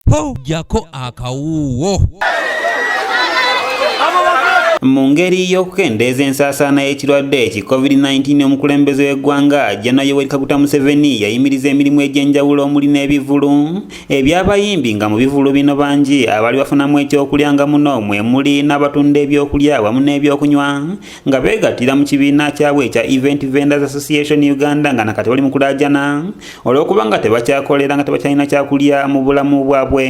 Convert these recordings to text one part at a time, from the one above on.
po jako akawuwo. Mu ngeri y'okukendeeza ensaasaana y'ekirwadde eki COVID-19 omukulembeze w'eggwanga General Yoweri Kaguta Museveni yayimiriza emirimu egy'enjawulo omuli n'ebivulu eby'abayimbi nga mu bivulu bino bangi abali bafunamu ekyokulya nga muno mwe muli n'abatunda ebyokulya wamu n'ebyokunywa nga beegattira mu kibiina kyabwe ekya Event Vendors Association Uganda nga nakati bali mu kulaajana olw'okuba nga tebakyakolera nga tebakyalina kyakulya mu bulamu bwabwe.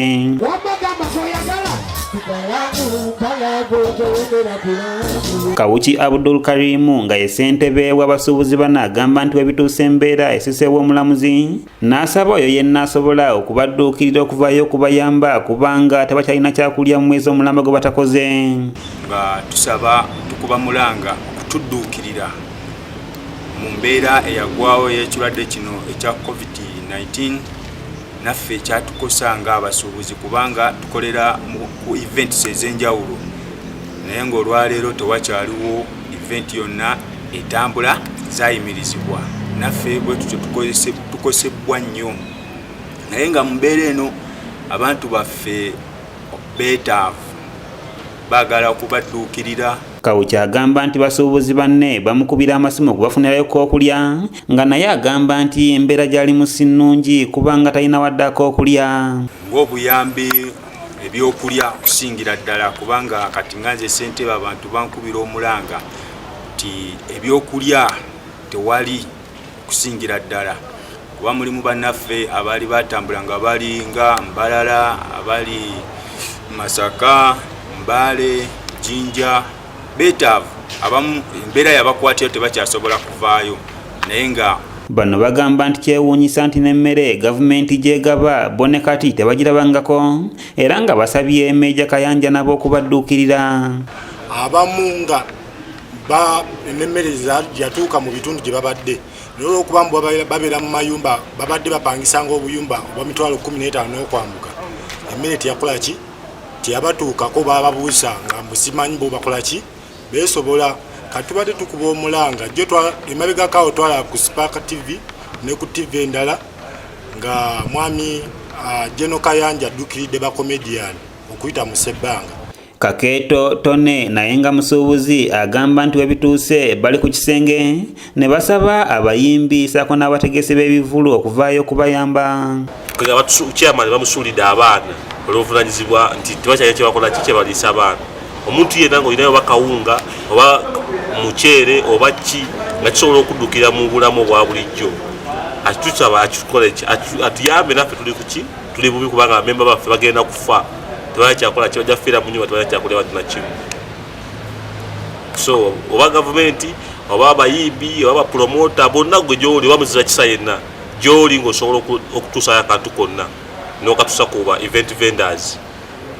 Kawuki Abdul Karimu nga ye ssentebe w'abasuubuzi bano agamba nti webituusa embeera esiseewo omulamuzi n'asaba oyo yenna asobola okubadduukirira okuvaayo okubayamba kubanga tebakyalina kyakulya mu mwezi omulamba gwe batakoze. Nga tusaba tukuba mulanga okutudduukirira mu mbeera eyagwawo y'ekirwadde kino ekya COVID-19 naffe kyatukosa nga abasuubuzi kubanga tukolera mu events ez'enjawulo naye ng'olwaleero tewakyaliwo event yonna etambula zayimirizibwa naffe bwe tutyo tukosebwa nnyo naye nga mu mbeera eno abantu baffe beetaavu baagala okubadduukirira. Kawuki agamba nti basuubuzi banne bamukubira amasimu okubafunirayo k'okulya nga naye agamba nti embeera gy'alimu si nnungi kubanga talina wadde ak'okulya. Ng'obuyambi ebyokulya okusingira ddala kubanga kati nga nze ssentebe abantu bankubira omulanga nti ebyokulya tewali okusingira ddala kuba mulimu bannaffe abaali batambula nga bali nga Mbalala, abali Masaka, Mbale, Jinja beetaavu abamu embeera yabakwatira tebakyasobola kuvaayo naye nga bano bagamba nti kyewuunyisa nti n'emmere gavumenti gyegaba bo ne kati tebagirabangako era nga basabye Meeja Kayanja nabo okubadduukirira. Abamu nga n'emmere yatuuka mu bitundu gye babadde naye olw'okuba babeera mu mayumba babadde bapangisanga obuyumba obwa mitwalo 15 n'okwambuka emmere teyakola ki teyabatuukako bababuusa nga musimanyi bo bakola ki besobola katubadde tukuba omulanga jo emabegakawo twala ku Spark TV ne ku TV endala nga mwami General Kayanja addukiridde ba comedian okuyita mu Ssebbanga. Kakeeto Tone naye nga musuubuzi agamba nti webituuse bali ku kisenge ne basaba abayimbi saako n'abategesi b'ebivulu okuvaayo okubayamba. Chairman bamusuulidde abaana olw'obuvunanyizibwa nti tebakyalina kye bakola ki kye baliisa abaana. Omuntu yenna ng'olinayo oba kawunga oba muceere oba ki nga kisobola okuddukira mu bulamu obwa bulijjo atutusaba akikole atuyambe naffe tuli kuki tuli bubi kubanga abamemba baffe bagenda kufa tebakyakola ki bajja kufiira mu nyumba tebakyakolera batuna kimu. So oba gavumenti oba abayimbi oba abapromota bonna gwe gy'oli oba muzira kisa yenna gy'oli ng'osobola okutuusayo akantu konna n'okatuusa ku ba event vendors.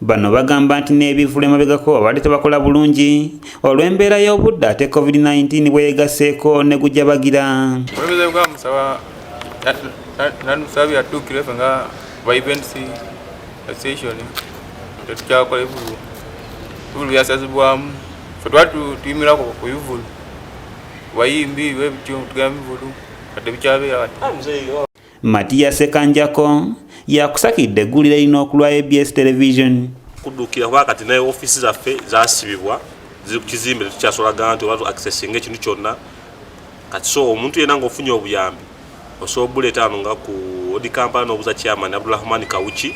Bano bagamba nti n'ebivulu emabegako abadde tebakola bulungi olw'embeera y'obudde ate COVID-19 bweyegaseeko ne gujja bagira. Omulembeze gwamusaba namusabye atuukire ffe nga ba events association tetukyakola ebivulu byasazibwamu ffe twali tuyimirako ku bivulu bayimbi bebityo tugamba bivulu kati bikyabeera kati. Matiya Sekanjako yakusakidde eggulire lino okulwa ABS Television. Kuddukira kuba kati naye ofiisi zaffe zaasibibwa ziri ku kizimbe tetukyasobola gana nti oba accessinga ekintu kyonna kati so omuntu yenna ng'ofunye obuyambi osobola buleeta ano nga ku odi kampala n'obuza chairman Abdulrahman Kawuki